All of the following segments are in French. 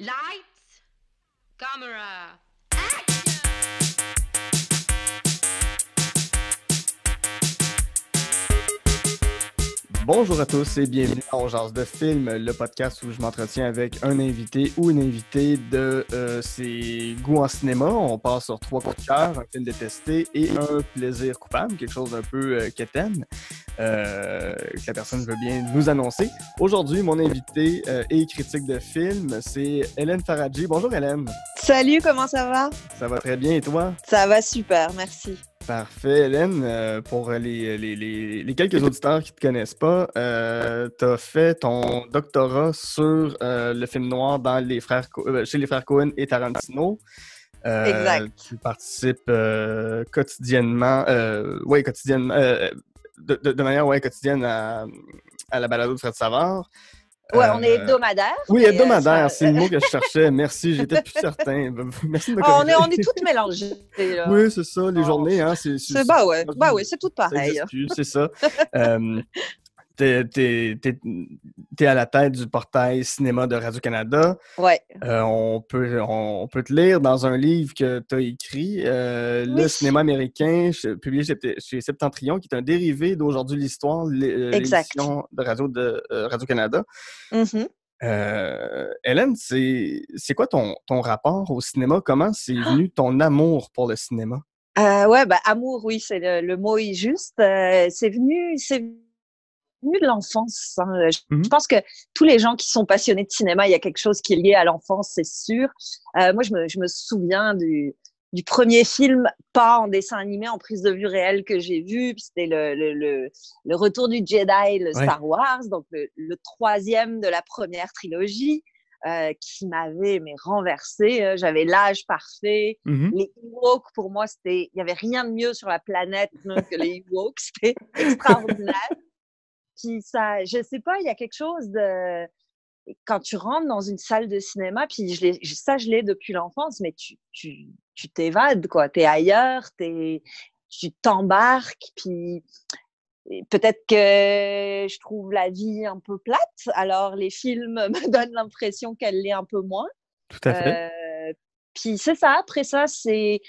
Lights, camera. Bonjour à tous et bienvenue à On Jase de film, le podcast où je m'entretiens avec un invité ou une invitée de ses goûts en cinéma. On passe sur 3 coups de cœur, un film détesté et un plaisir coupable, quelque chose d'un peu quétaine, que la personne veut bien nous annoncer. Aujourd'hui, mon invité et critique de film, c'est Hélène Faradji. Bonjour Hélène. Salut, comment ça va? Ça va très bien et toi? Ça va super, merci. Parfait, Hélène. Pour les quelques auditeurs qui ne te connaissent pas, tu as fait ton doctorat sur le film noir dans chez les frères Cohen et Tarantino. Exact. Tu participes quotidiennement, de manière quotidienne à la balado de Fred Savard. Ouais, on est hebdomadaire. Oui, hebdomadaire, c'est le mot que je cherchais. Merci, j'étais plus certain. Merci de me corriger. On est toutes mélangées. Là. Oui, c'est ça, les journées. Hein, c'est c'est tout pareil. Ça plus, c'est ça. T'es à la tête du portail cinéma de Radio-Canada. Ouais. On peut te lire dans un livre que tu as écrit, Le cinéma américain, publié chez Septentrion, qui est un dérivé d'Aujourd'hui l'Histoire, l'émission de Radio-Canada. Mm-hmm. Hélène, c'est quoi ton rapport au cinéma? Comment c'est venu ton amour pour le cinéma? Amour, oui, c'est le mot est juste. C'est venu de l'enfance. Hein. Je pense que tous les gens qui sont passionnés de cinéma, il y a quelque chose qui est lié à l'enfance, c'est sûr. Moi, je me souviens du premier film, pas en dessin animé, en prise de vue réelle que j'ai vu. Puis c'était le Retour du Jedi, le Star Wars, donc le troisième de la première trilogie. Qui m'avait renversé. J'avais l'âge parfait. Les Ewoks, pour moi, il n'y avait rien de mieux sur la planète que les Ewoks. C'était extraordinaire. Puis ça, je sais pas, il y a quelque chose de... Quand tu rentres dans une salle de cinéma, puis je l'ai depuis l'enfance, mais tu t'évades, quoi. T'es ailleurs, tu t'embarques, puis... Peut-être que je trouve la vie un peu plate, alors les films me donnent l'impression qu'elle l'est un peu moins. Tout à fait. Puis c'est ça, après ça, c'était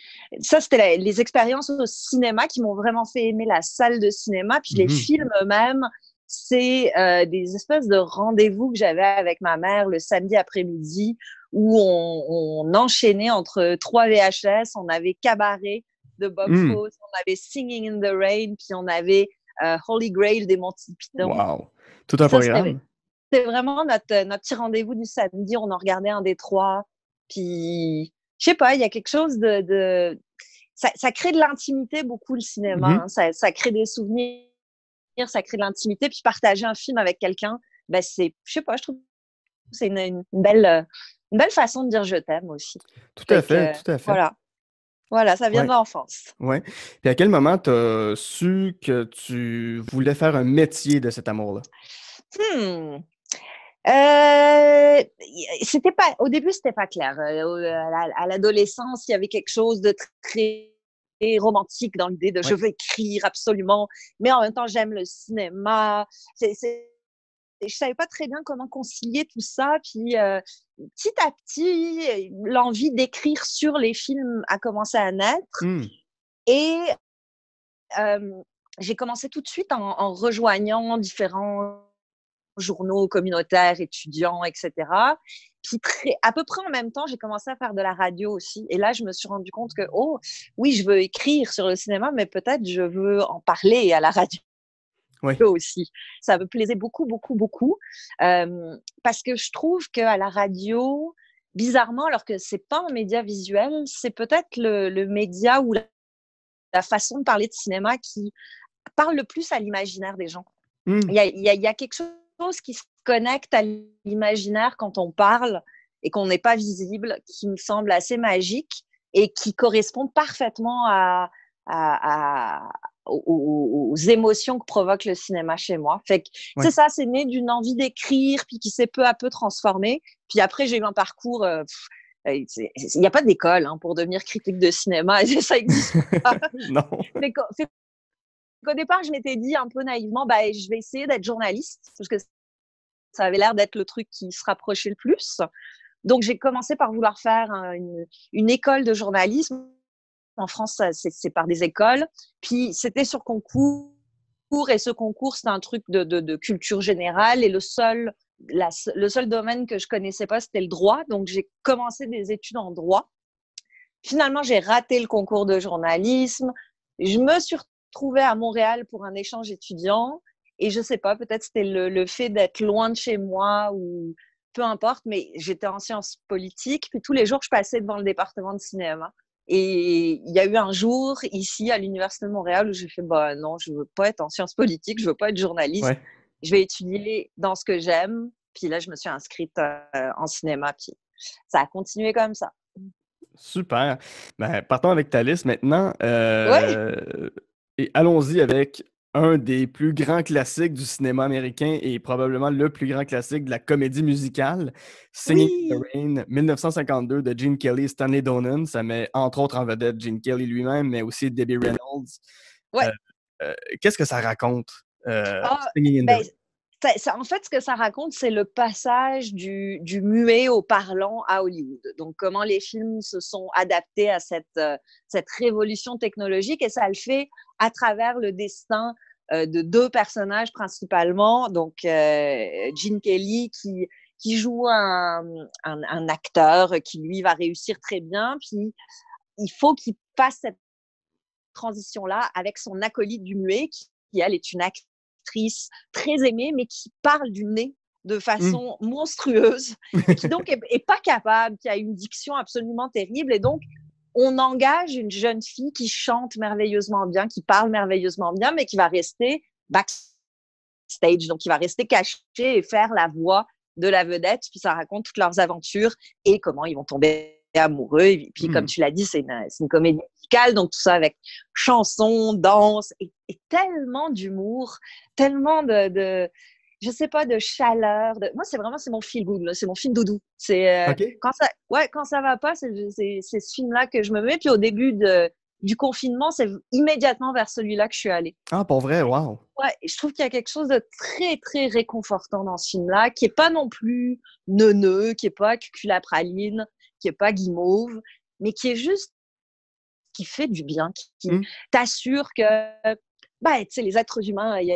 les expériences au cinéma qui m'ont vraiment fait aimer la salle de cinéma, puis les films eux-mêmes, c'est des espèces de rendez-vous que j'avais avec ma mère le samedi après-midi où on enchaînait entre 3 VHS, on avait Cabaret de Bob Fosse, on avait Singing in the Rain, puis on avait Holy Grail des Monty Python. Wow! Tout un programme. C'était vraiment notre petit rendez-vous du samedi. On en regardait un des 3. Puis, je sais pas, il y a quelque chose de... Ça crée de l'intimité beaucoup, le cinéma. Hein. Ça crée des souvenirs, ça crée de l'intimité. Puis partager un film avec quelqu'un, je sais pas, je trouve que c'est une belle façon de dire je t'aime aussi. Tout à fait. Voilà, ça vient de l'enfance. Oui. Puis à quel moment tu as su que tu voulais faire un métier de cet amour-là? Au début, c'était pas clair. À l'adolescence, il y avait quelque chose de très romantique dans l'idée de je veux écrire absolument, mais en même temps, j'aime le cinéma. Je savais pas très bien comment concilier tout ça. Puis petit à petit, l'envie d'écrire sur les films a commencé à naître. Et j'ai commencé tout de suite en rejoignant différents journaux communautaires, étudiants, etc. Puis à peu près en même temps, j'ai commencé à faire de la radio aussi. Et là, je me suis rendu compte que, oui, je veux écrire sur le cinéma, mais peut-être je veux en parler à la radio. Aussi. Ça me plaisait beaucoup, beaucoup, beaucoup. Parce que je trouve qu'à la radio, bizarrement, alors que c'est pas un média visuel, c'est peut-être le média ou la façon de parler de cinéma qui parle le plus à l'imaginaire des gens. Il y a quelque chose qui se connecte à l'imaginaire quand on parle et qu'on n'est pas visible, qui me semble assez magique et qui correspond parfaitement aux émotions que provoque le cinéma chez moi. Fait que c'est ça, c'est né d'une envie d'écrire, puis qui s'est peu à peu transformée. Puis après, j'ai eu un parcours... il n'y a pas d'école pour devenir critique de cinéma, ça n'existe pas. Non. Au départ, je m'étais dit un peu naïvement, je vais essayer d'être journaliste, parce que ça avait l'air d'être le truc qui se rapprochait le plus. Donc, j'ai commencé par vouloir faire une école de journalisme. En France, c'est par des écoles. Puis, c'était sur concours. Et ce concours, c'était un truc de culture générale. Et le seul domaine que je connaissais pas, c'était le droit. Donc, j'ai commencé des études en droit. Finalement, j'ai raté le concours de journalisme. Je me suis retrouvée à Montréal pour un échange étudiant. Et je sais pas, peut-être c'était le fait d'être loin de chez moi ou peu importe, mais j'étais en sciences politiques. Puis tous les jours, je passais devant le département de cinéma. Et il y a eu un jour ici à l'Université de Montréal où j'ai fait bah non, je veux pas être en sciences politiques, je veux pas être journaliste. Ouais. Je vais étudier dans ce que j'aime. Puis là, je me suis inscrite en cinéma. Puis ça a continué comme ça. Super. Ben, partons avec ta liste maintenant. Ouais. Et allons-y avec un des plus grands classiques du cinéma américain et probablement le plus grand classique de la comédie musicale, Singing in the Oui. Rain, 1952 de Gene Kelly et Stanley Donen. Ça met entre autres en vedette Gene Kelly lui-même, mais aussi Debbie Reynolds. Ouais. Euh, Qu'est-ce que ça raconte, Ah, Singing in the ben, Rain? en fait, ce que ça raconte, c'est le passage du muet au parlant à Hollywood. Donc, comment les films se sont adaptés à cette révolution technologique. Et ça le fait à travers le destin de deux personnages principalement. Donc, Gene Kelly qui joue un acteur qui, lui, va réussir très bien. Puis, il faut qu'il fasse cette transition-là avec son acolyte du muet, qui elle, est une actrice très aimée, mais qui parle du nez de façon monstrueuse, qui donc est pas capable, qui a une diction absolument terrible. Et donc, on engage une jeune fille qui chante merveilleusement bien, qui parle merveilleusement bien, mais qui va rester backstage, donc qui va rester cachée et faire la voix de la vedette. Puis ça raconte toutes leurs aventures et comment ils vont tomber amoureux. Et puis, comme tu l'as dit, c'est une comédie musicale, donc tout ça avec chansons, danse et tellement d'humour, tellement je sais pas, de chaleur. Moi, c'est mon feel good, là, c'est mon film doudou. C'est OK. quand ça va pas, c'est ce film-là que je me mets. Puis au début du confinement, c'est immédiatement vers celui-là que je suis allée. Ah, pour vrai, wow. Ouais, je trouve qu'il y a quelque chose de très, très réconfortant dans ce film-là, qui est pas non plus neuneux, qui est pas cuculapraline, qui est pas guimauve, mais qui est juste, qui fait du bien, qui t'assure que, bah, tu sais, les êtres humains, il y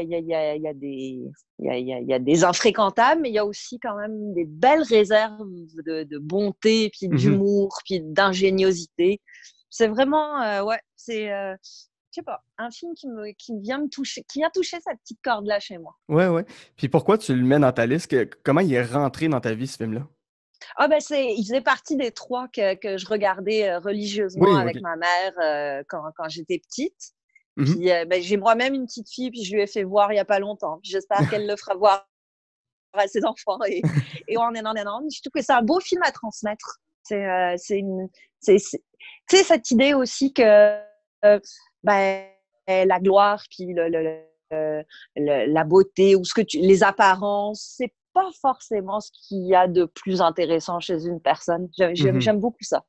a des infréquentables, mais il y a aussi quand même des belles réserves de bonté, puis d'humour, puis d'ingéniosité. C'est vraiment, ouais, c'est, je sais pas, un film qui vient me toucher, qui vient toucher cette petite corde-là chez moi. Ouais, ouais. Puis pourquoi tu le mets dans ta liste? Comment il est rentré dans ta vie, ce film-là? Ah ben il faisait partie des trois que je regardais religieusement Oui, avec OK. ma mère quand j'étais petite. Mhm. Puis j'ai moi-même une petite fille, puis je lui ai fait voir il y a pas longtemps. Puis j'espère qu'elle le fera voir à ses enfants et on en est. Je trouve que c'est un beau film à transmettre. Tu sais, cette idée aussi que ben, la gloire, puis la beauté ou les apparences, c'est pas forcément ce qu'il y a de plus intéressant chez une personne. J'aime beaucoup ça.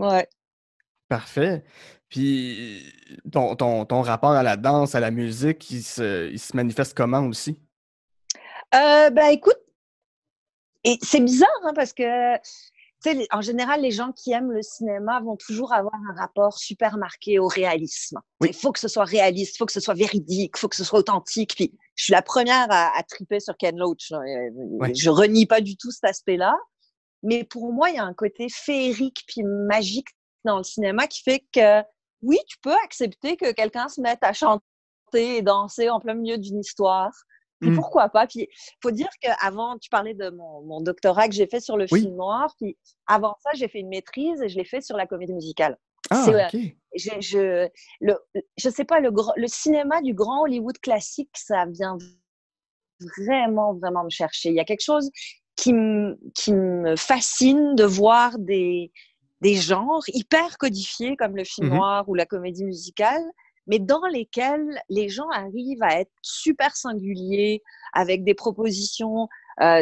Ouais. Parfait. Puis ton rapport à la danse, à la musique, il se manifeste comment aussi? Ben écoute, et c'est bizarre hein, parce que tu sais, en général, les gens qui aiment le cinéma vont toujours avoir un rapport super marqué au réalisme. Il Oui. faut que ce soit réaliste, il faut que ce soit véridique, il faut que ce soit authentique. Puis, je suis la première à triper sur Ken Loach. Ouais. Je renie pas du tout cet aspect-là. Mais pour moi, il y a un côté féerique puis magique dans le cinéma qui fait que, oui, tu peux accepter que quelqu'un se mette à chanter et danser en plein milieu d'une histoire. Puis pourquoi pas? Puis faut dire qu'avant, tu parlais de mon doctorat que j'ai fait sur le Oui. film noir. Puis avant ça, j'ai fait une maîtrise et je l'ai fait sur la comédie musicale. Ah, OK. Je sais pas, le cinéma du grand Hollywood classique, ça vient vraiment, vraiment me chercher. Il y a quelque chose qui me fascine de voir des genres hyper codifiés comme le film noir ou la comédie musicale, mais dans lesquels les gens arrivent à être super singuliers, avec des propositions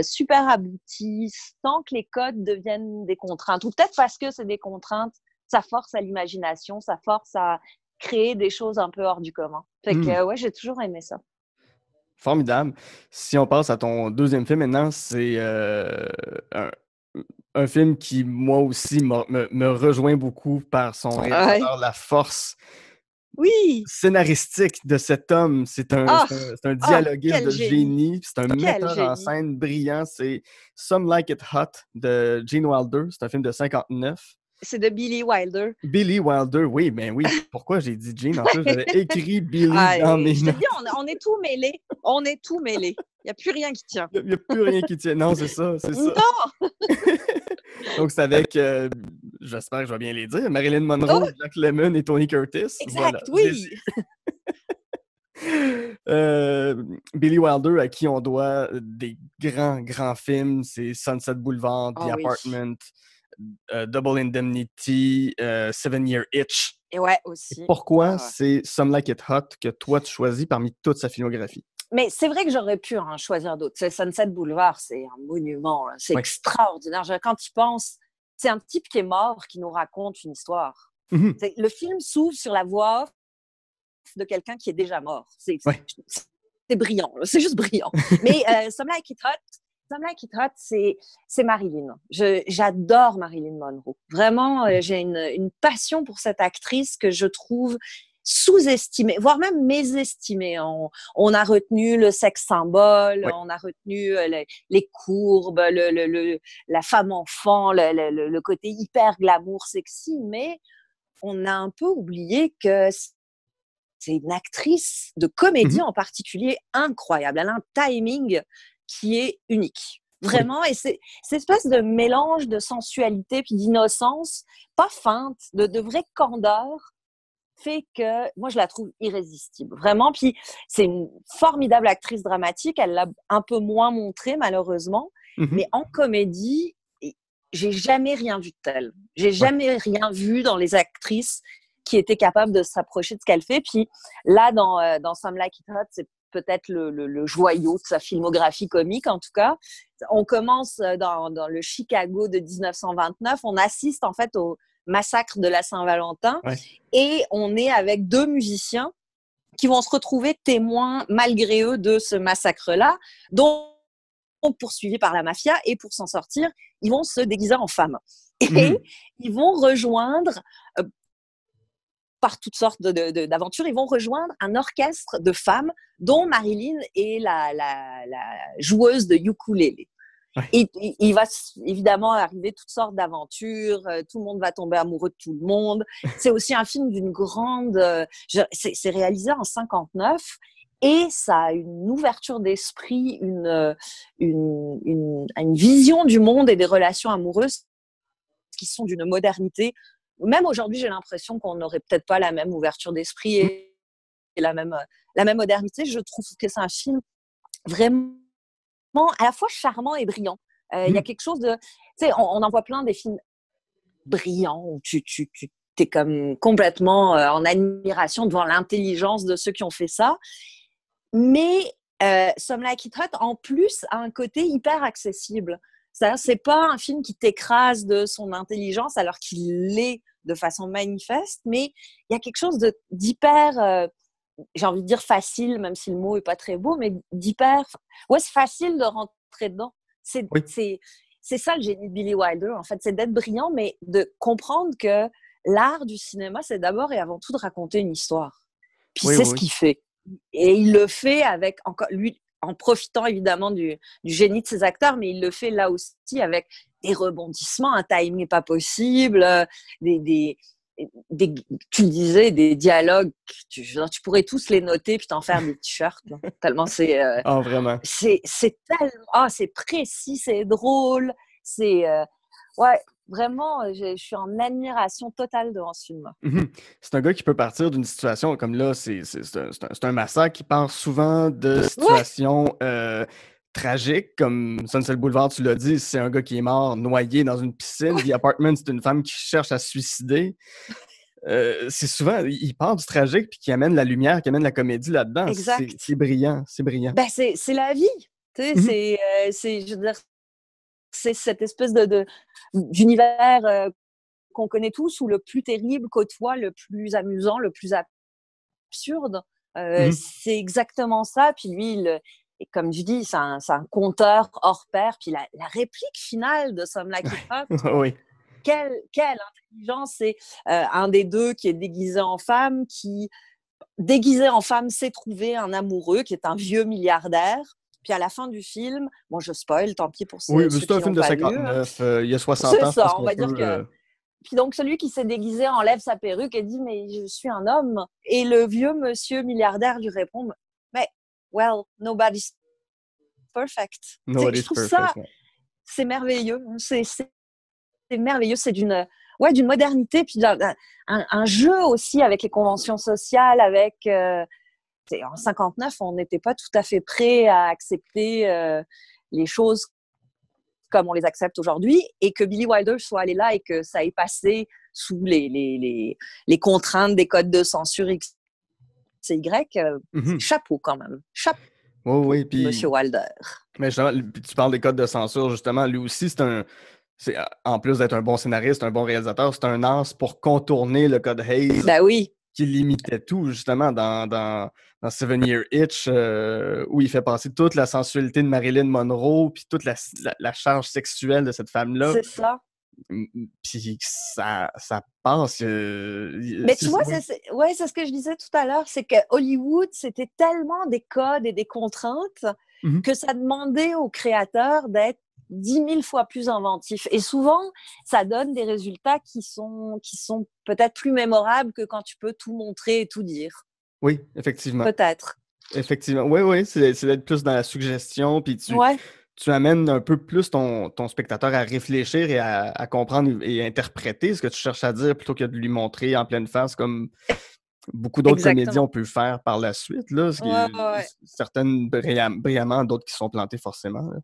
super abouties, sans que les codes deviennent des contraintes. Ou peut-être parce que c'est des contraintes, ça force à l'imagination, ça force à créer des choses un peu hors du commun. Fait que, ouais, j'ai toujours aimé ça. Formidable. Si on passe à ton deuxième film maintenant, c'est un film qui, moi aussi, me rejoint beaucoup par son réalisateur, la force scénaristique de cet homme. C'est un dialoguiste de génie. C'est un metteur en scène brillant. C'est Some Like It Hot de Gene Wilder. C'est un film de 59. C'est de Billy Wilder. Billy Wilder, oui, ben oui. Pourquoi j'ai dit Gene? En plus, j'avais écrit Billy dans mes notes. Je te dis, on est tout mêlé. On est tout mêlé. Il n'y a plus rien qui tient. Il n'y a plus rien qui tient. Non, c'est ça. Non! Donc, c'est avec, j'espère que je vais bien les dire, Marilyn Monroe, Jack Lemmon et Tony Curtis. Exact, voilà. Oui! Billy Wilder, à qui on doit des grands films, c'est Sunset Boulevard, The Apartment, Double Indemnity, 7-Year Itch. Et ouais, aussi. Et pourquoi c'est Some Like It Hot que toi, tu choisis parmi toute sa filmographie? Mais c'est vrai que j'aurais pu choisir d'autres. Sunset Boulevard, c'est un monument. C'est extraordinaire. Quand tu penses, c'est un type qui est mort qui nous raconte une histoire. Mm-hmm. Le film s'ouvre sur la voix de quelqu'un qui est déjà mort. C'est brillant. C'est juste brillant. Mais Some Like It Hot, c'est Marilyn. J'adore Marilyn Monroe. Vraiment, j'ai une passion pour cette actrice que je trouve sous-estimée, voire même mésestimée. On a retenu le sexe symbole, on a retenu les courbes, la femme enfant, le côté hyper glamour sexy, mais on a un peu oublié que c'est une actrice de comédie en particulier incroyable. Elle a un timing qui est unique. Vraiment, et c'est cette espèce de mélange de sensualité puis d'innocence, pas feinte, de vraie candeur, fait que moi, je la trouve irrésistible. Vraiment, puis c'est une formidable actrice dramatique. Elle l'a un peu moins montré, malheureusement. Mais en comédie, j'ai jamais rien vu de tel. J'ai jamais rien vu dans les actrices qui étaient capables de s'approcher de ce qu'elle fait. Puis là, dans Some Like It Hot, c'est peut-être le joyau de sa filmographie comique, en tout cas. On commence dans le Chicago de 1929. On assiste, en fait, au massacre de la Saint-Valentin. Et on est avec deux musiciens qui vont se retrouver témoins, malgré eux, de ce massacre-là, donc poursuivis par la mafia. Et pour s'en sortir, ils vont se déguiser en femmes. Et ils vont rejoindre... par toutes sortes d'aventures, ils vont rejoindre un orchestre de femmes dont Marilyn est la joueuse de ukulélé. Et il va évidemment arriver toutes sortes d'aventures, tout le monde va tomber amoureux de tout le monde. C'est aussi un film d'une grande... c'est réalisé en 59 et ça a une ouverture d'esprit, une vision du monde et des relations amoureuses qui sont d'une modernité. Même aujourd'hui, j'ai l'impression qu'on n'aurait peut-être pas la même ouverture d'esprit et la même modernité. Je trouve que c'est un film vraiment à la fois charmant et brillant. Il y a quelque chose de... Tu sais, on en voit plein des films brillants où tu es comme complètement en admiration devant l'intelligence de ceux qui ont fait ça. Mais Some Like It Hot, en plus, a un côté hyper accessible. C'est-à-dire, c'est pas un film qui t'écrase de son intelligence alors qu'il l'est de façon manifeste, mais il y a quelque chose d'hyper, j'ai envie de dire facile, même si le mot est pas très beau, mais d'hyper... Ouais, c'est facile de rentrer dedans. C'est ça le génie de Billy Wilder, en fait, c'est d'être brillant, mais de comprendre que l'art du cinéma, c'est d'abord et avant tout de raconter une histoire. Puis c'est ce qu'il fait. Et il le fait avec, encore lui, en profitant évidemment du génie de ses acteurs, mais il le fait là aussi avec des rebondissements, un timing pas possible, tu le disais, des dialogues, tu pourrais tous les noter puis t'en faire des t-shirts, tellement c'est... vraiment. C'est tellement... c'est précis, c'est drôle, c'est... vraiment, je suis en admiration totale devant ce film. C'est un gars qui peut partir d'une situation comme là, c'est un massacre qui part souvent de situations tragiques, comme Sunset Boulevard, tu l'as dit, c'est un gars qui est mort noyé dans une piscine. The Apartment, c'est une femme qui cherche à se suicider. C'est souvent, il part du tragique puis qui amène la lumière, qui amène la comédie là-dedans. Exact. C'est brillant, c'est brillant. Ben, c'est la vie, tu sais, je veux dire, c'est cette espèce d'univers qu'on connaît tous où le plus terrible côtoie le plus amusant, le plus absurde. C'est exactement ça. Puis lui, et comme tu dis, c'est un conteur hors pair. Puis la réplique finale de Some Like It Hot, Oui. Quelle intelligence. C'est un des deux qui est déguisé en femme, qui, déguisé en femme, s'est trouvé un amoureux qui est un vieux milliardaire. Puis à la fin du film, bon, je spoil, tant pis pour Oui, ceux c'est un qui film n'ont de pas vu. 59. Il y a 60 C'est ans, je pense ça, on qu'on va dire peut. que. Puis donc, celui qui s'est déguisé enlève sa perruque et dit « Mais je suis un homme ». Et le vieux monsieur milliardaire lui répond « Mais, well, nobody's perfect ». Je Nobody's trouve perfect. ça, c'est merveilleux. C'est merveilleux. C'est d'une modernité, puis un jeu aussi avec les conventions sociales, avec... en 59, on n'était pas tout à fait prêt à accepter les choses comme on les accepte aujourd'hui, et que Billy Wilder soit allé là et que ça ait passé sous les contraintes des codes de censure X et Y, chapeau quand même. Chapeau, oui, puis, Monsieur Wilder. Mais justement, tu parles des codes de censure, justement, lui aussi, en plus d'être un bon scénariste, un bon réalisateur, c'est un as pour contourner le code Hays. Ben oui. Qui limitait tout, justement, dans Seven Year Itch, où il fait passer toute la sensualité de Marilyn Monroe, puis toute la charge sexuelle de cette femme-là. C'est ça. Puis ça passe. Mais tu vois, c'est ce que je disais tout à l'heure, c'est que Hollywood, c'était tellement des codes et des contraintes que ça demandait aux créateurs d'être 10 000 fois plus inventifs. Et souvent, ça donne des résultats qui sont peut-être plus mémorables que quand tu peux tout montrer et tout dire. Oui, effectivement. Peut-être. Effectivement. Oui, c'est d'être plus dans la suggestion, puis tu amènes un peu plus ton spectateur à réfléchir et à comprendre et interpréter ce que tu cherches à dire plutôt que de lui montrer en pleine face comme beaucoup d'autres comédiens ont pu faire par la suite. Là, certaines brillamment, d'autres qui sont plantés forcément. Là.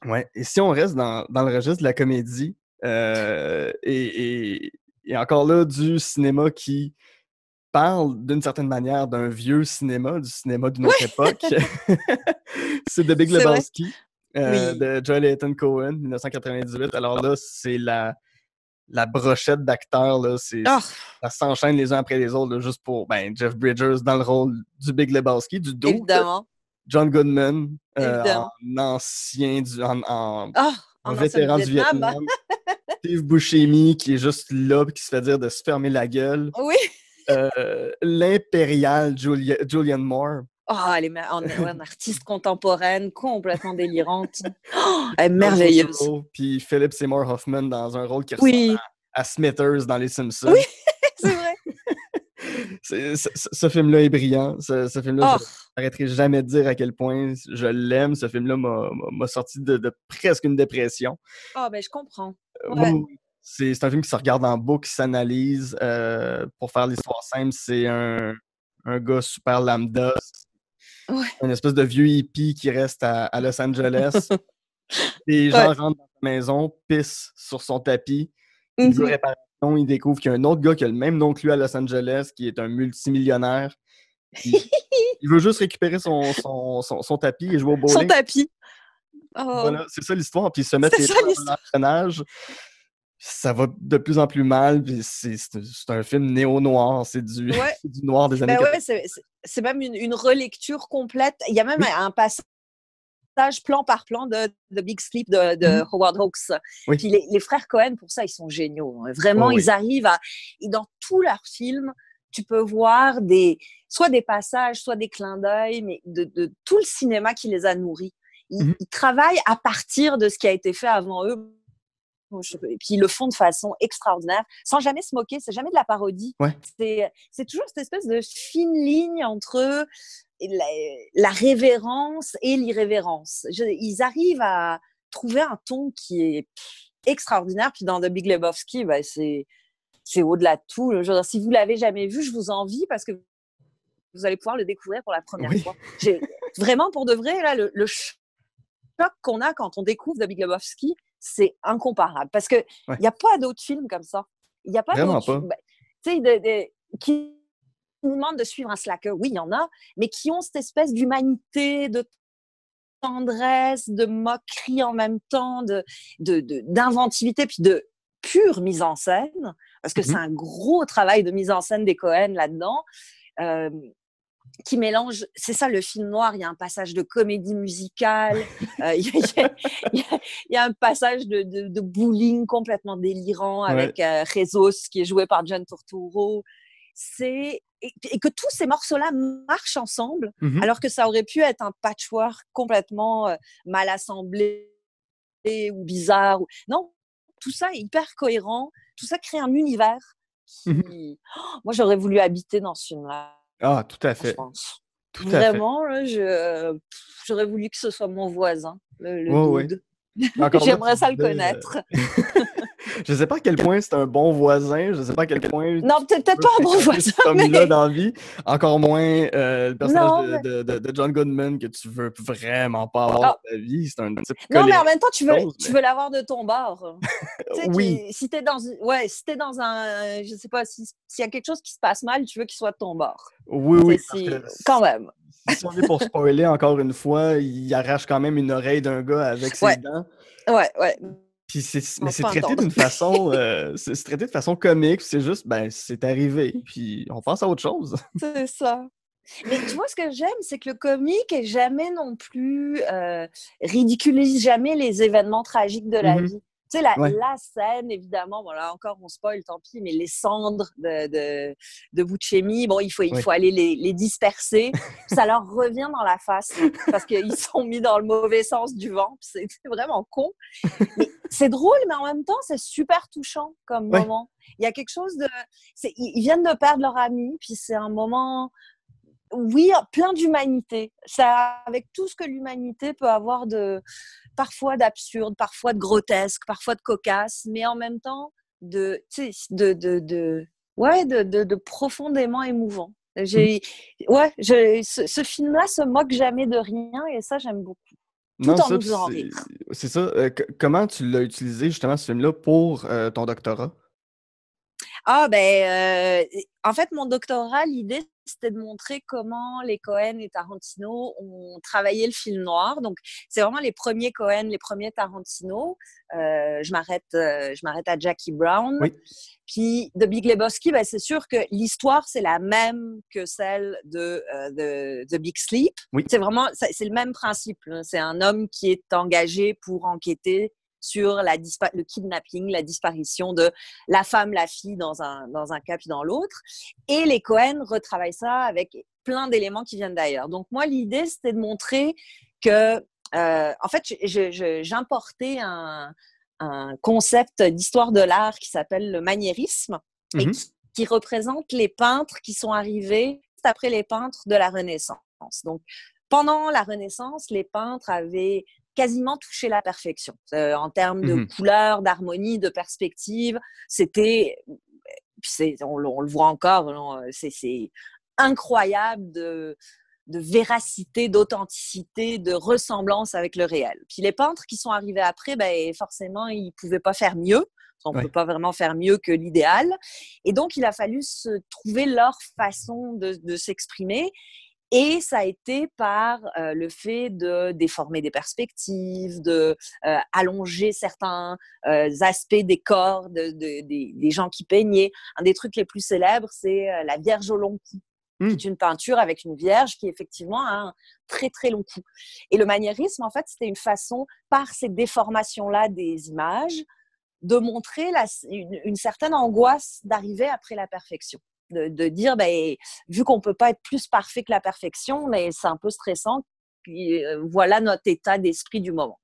Ouais. Et si on reste dans le registre de la comédie, et encore là, du cinéma qui parle d'une certaine manière d'un vieux cinéma, du cinéma d'une autre époque, c'est The Big Lebowski de Joel Ethan Cohen, 1998. Alors là, c'est la brochette d'acteurs. Là, ça s'enchaîne les uns après les autres, là, juste pour Jeff Bridges dans le rôle du Big Lebowski, du dos. Évidemment. John Goodman, en ancien, en vétéran du Vietnam. Steve Buscemi, qui est juste là, qui se fait dire de se fermer la gueule. Oui. L'impériale Julianne Moore. Elle est une artiste contemporaine, complètement délirante. Elle est merveilleuse. Puis Philip Seymour Hoffman dans un rôle qui ressemble à Smithers dans Les Simpsons. Oui, c'est vrai. Ce film-là est brillant. Ce film-là, je n'arrêterai jamais de dire à quel point je l'aime. Ce film-là m'a sorti de presque une dépression. Je comprends. C'est un film qui se regarde en boucle, qui s'analyse. Pour faire l'histoire simple, c'est un gars super lambda. Une espèce de vieux hippie qui reste à Los Angeles. Les gens rentrent dans sa maison, pissent sur son tapis. Il veut réparation. Il découvre qu'il y a un autre gars qui a le même nom que lui à Los Angeles, qui est un multimillionnaire. Il veut juste récupérer son tapis et jouer au bowling. Son tapis. Voilà, c'est ça l'histoire. Puis ils se mettent les personnages. Ça va de plus en plus mal. Puis c'est un film néo-noir. C'est du noir des années 80. C'est même une relecture complète. Il y a même un passage plan par plan de Big Sleep de Howard Hawks. Puis les frères Cohen, pour ça, ils sont géniaux. Vraiment, ils arrivent et dans tous leurs films, tu peux voir soit des passages, soit des clins d'œil, mais de tout le cinéma qui les a nourris. Ils travaillent à partir de ce qui a été fait avant eux. Et puis ils le font de façon extraordinaire, sans jamais se moquer. C'est jamais de la parodie. C'est toujours cette espèce de fine ligne entre la révérence et l'irrévérence. Ils arrivent à trouver un ton qui est extraordinaire. Puis dans The Big Lebowski, c'est au-delà de tout. Si vous l'avez jamais vu, je vous envie parce que vous allez pouvoir le découvrir pour la première fois. Vraiment, pour de vrai, là, le choc qu'on a quand on découvre The Big Lebowski, c'est incomparable. Parce qu'il n'y a pas d'autres films comme ça. Il n'y a pas d'autres films qui nous demandent de suivre un slacker. Oui, il y en a, mais qui ont cette espèce d'humanité, de tendresse, de moquerie en même temps, d'inventivité, puis de pure mise en scène. Parce que c'est un gros travail de mise en scène des Cohen là-dedans. qui mélange, c'est ça le film noir, il y a un passage de comédie musicale, il y a un passage de bowling complètement délirant avec Jesus qui est joué par John Turturro. Et que tous ces morceaux-là marchent ensemble, alors que ça aurait pu être un patchwork complètement mal assemblé ou bizarre. Non, tout ça est hyper cohérent, tout ça crée un univers qui... moi, j'aurais voulu habiter dans ce film-là. Ah, tout à fait. Je pense. Tout Vraiment, là, j'aurais voulu que ce soit mon voisin, le dude. J'aimerais ça le connaître. Je ne sais pas à quel point c'est un bon voisin. Je ne sais pas à quel point. Non, peut-être pas un bon voisin. Comme dans la vie. Encore moins le personnage de John Goodman que tu veux vraiment pas avoir dans ta vie. C'est un type. Non, mais en même temps, tu veux l'avoir de ton bord. Oui. Si t'es dans un. Je sais pas, s'il y a quelque chose qui se passe mal, tu veux qu'il soit de ton bord. Oui. Quand même. Si on est pour spoiler encore une fois, il arrache quand même une oreille d'un gars avec ses dents. Ouais. Puis mais c'est traité d'une façon, c'est traité de façon comique. C'est juste, c'est arrivé. Puis on passe à autre chose. C'est ça. Mais tu vois, ce que j'aime, c'est que le comique est jamais non plus ridiculise jamais les événements tragiques de la vie. Tu sais, la scène, évidemment, bon là encore on spoil, tant pis, mais les cendres de Buscemi, bon, il faut aller les disperser. Ça leur revient dans la face parce qu'ils sont mis dans le mauvais sens du vent. C'est vraiment con. Mais c'est drôle, mais en même temps, c'est super touchant comme moment. Il y a quelque chose de... Ils viennent de perdre leur ami, puis c'est un moment... Oui, plein d'humanité. Ça, avec tout ce que l'humanité peut avoir parfois d'absurde, parfois de grotesque, parfois de cocasse, mais en même temps de profondément émouvant. Ce film-là se moque jamais de rien et ça, j'aime beaucoup. Tout en nous faisant rire. C'est ça. Comment tu l'as utilisé justement, ce film-là, pour ton doctorat? En fait, mon doctorat, l'idée, c'était de montrer comment les Coen et Tarantino ont travaillé le film noir. Donc, c'est vraiment les premiers Coen, les premiers Tarantino. Je m'arrête à Jackie Brown. Oui. Puis, de Big Lebowski, c'est sûr que l'histoire, c'est la même que celle de The Big Sleep. Oui. C'est le même principe. C'est un homme qui est engagé pour enquêter sur le kidnapping, la disparition de la femme, la fille dans un cas puis dans l'autre. Et les Coen retravaillent ça avec plein d'éléments qui viennent d'ailleurs. Donc moi, l'idée, c'était de montrer que, en fait, j'importais un concept d'histoire de l'art qui s'appelle le maniérisme et qui représente les peintres qui sont arrivés après les peintres de la Renaissance. Donc, pendant la Renaissance, les peintres avaient quasiment touché la perfection. En termes de couleur, d'harmonie, de perspective, on le voit encore, c'est incroyable de véracité, d'authenticité, de ressemblance avec le réel. Puis les peintres qui sont arrivés après, forcément, ils ne pouvaient pas faire mieux. On ne peut pas vraiment faire mieux que l'idéal. Et donc, il a fallu se trouver leur façon de s'exprimer. Et ça a été par le fait de déformer des perspectives, de allonger certains aspects des corps des gens qui peignaient. Un des trucs les plus célèbres, c'est la Vierge au long cou, qui est une peinture avec une vierge qui effectivement a un très très long cou. Et le maniérisme, en fait, c'était une façon, par ces déformations-là des images, de montrer une certaine angoisse d'arriver après la perfection. De dire, vu qu'on ne peut pas être plus parfait que la perfection, mais c'est un peu stressant, puis voilà notre état d'esprit du moment.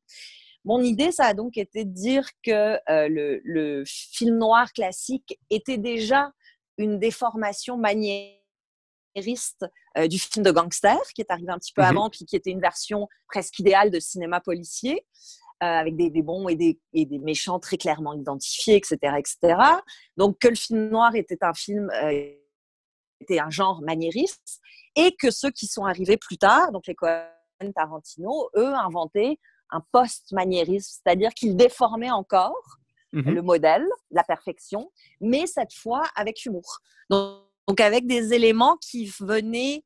Mon idée, ça a donc été de dire que le film noir classique était déjà une déformation maniériste du film de gangster, qui est arrivé un petit peu avant, puis qui était une version presque idéale de cinéma policier, avec des bons et des méchants très clairement identifiés, etc., etc. Donc, que le film noir était un genre maniériste, et que ceux qui sont arrivés plus tard, donc les Coen, Tarantino, eux, inventaient un post-maniérisme, c'est-à-dire qu'ils déformaient encore le modèle, la perfection, mais cette fois avec humour. Donc avec des éléments qui venaient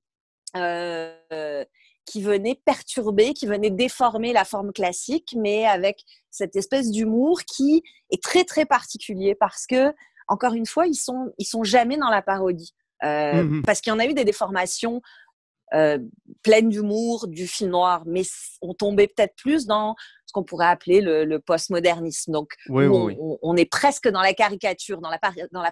perturber, qui venaient déformer la forme classique, mais avec cette espèce d'humour qui est très, très particulier parce que, encore une fois, ils sont jamais dans la parodie. Parce qu'il y en a eu des déformations pleine d'humour, du film noir, mais on tombait peut-être plus dans ce qu'on pourrait appeler le postmodernisme. Donc, on est presque dans la caricature, dans la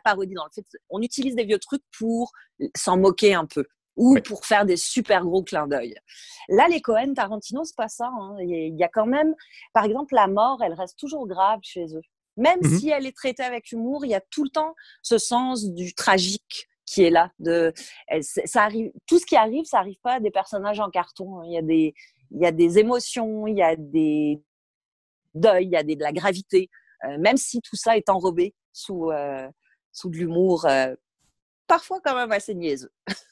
parodie, dans le fait, on utilise des vieux trucs pour s'en moquer un peu ou pour faire des super gros clins d'œil. Là, les Coen, Tarantino, c'est pas ça. Hein. Il y a quand même, par exemple, la mort, elle reste toujours grave chez eux. Même si elle est traitée avec humour, il y a tout le temps ce sens du tragique qui est là. Ça arrive, tout ce qui arrive, ça arrive pas à des personnages en carton. Il y a des émotions, il y a des deuils, il y a de la gravité, même si tout ça est enrobé sous de l'humour, parfois quand même assez niaiseux.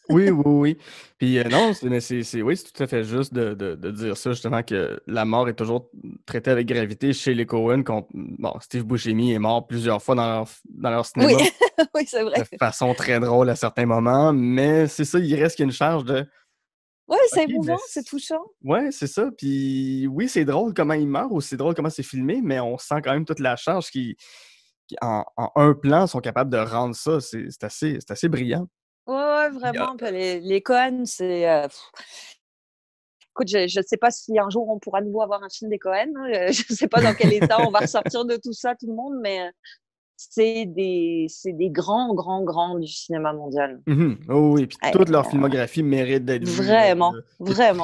Oui. Puis non, c'est tout à fait juste de dire ça, justement, que la mort est toujours traitée avec gravité chez les Coen. Bon, Steve Buscemi est mort plusieurs fois dans leur cinéma. Oui, oui, c'est vrai. De façon très drôle à certains moments, mais c'est ça, il reste qu'il y a une charge de... Oui, c'est émouvant, c'est touchant. Oui, c'est ça. Puis oui, c'est drôle comment il meurt ou c'est drôle comment c'est filmé, mais on sent quand même toute la charge qui en un plan, sont capables de rendre ça. C'est assez brillant. Oui, vraiment. Les Coen, c'est... Écoute, je ne sais pas si un jour on pourra de nouveau avoir un film des Coen. Je ne sais pas dans quel état on va ressortir de tout ça, tout le monde, mais c'est des grands du cinéma mondial. Oh oui, puis toute leur filmographie mérite d'être vue. Vraiment.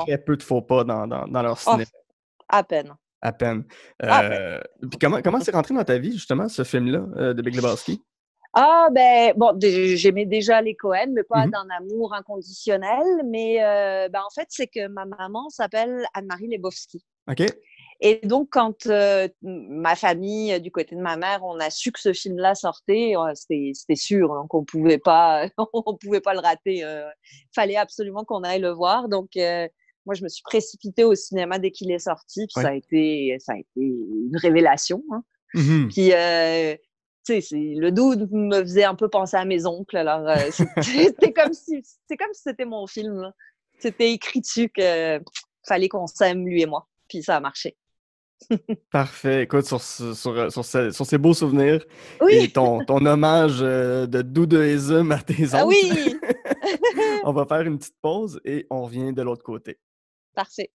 Très peu de faux pas dans leur cinéma. À peine. À peine. Puis comment c'est rentré dans ta vie, justement, ce film-là, de Big Lebowski? Ah, j'aimais déjà les Coen, mais pas d'un amour inconditionnel. Mais en fait, c'est que ma maman s'appelle Anne-Marie Lebowski. OK. Et donc, quand ma famille, du côté de ma mère, on a su que ce film-là sortait, c'était sûr, donc on pouvait pas le rater. Fallait absolument qu'on aille le voir. Donc, moi, je me suis précipitée au cinéma dès qu'il est sorti, puis ça a été une révélation. Hein. Puis, tu sais, le dude me faisait un peu penser à mes oncles. Alors, c'était comme si c'était mon film. Là. C'était écrit dessus que fallait qu'on s'aime, lui et moi. Puis ça a marché. Parfait. Écoute, sur ces beaux souvenirs et ton hommage de doudéisme à tes oncles, ah oui! On va faire une petite pause et on revient de l'autre côté. Parfait.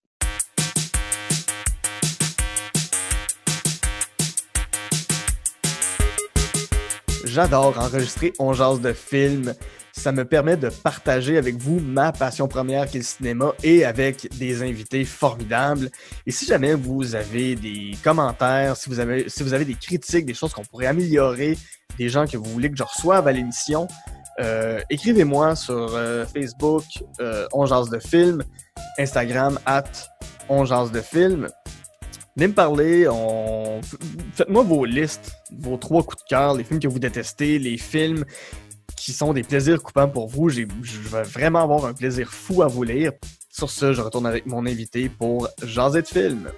J'adore enregistrer On jase de films. Ça me permet de partager avec vous ma passion première qui est le cinéma et avec des invités formidables. Et si jamais vous avez des commentaires, si vous avez des critiques, des choses qu'on pourrait améliorer, des gens que vous voulez que je reçoive à l'émission, écrivez-moi sur Facebook, On jase de films, Instagram, @onjasdefilm. Venez me parler, faites-moi vos listes, vos 3 coups de cœur, les films que vous détestez, les films qui sont des plaisirs coupants pour vous. Je vais vraiment avoir un plaisir fou à vous lire. Sur ce, je retourne avec mon invité pour Jaser de film.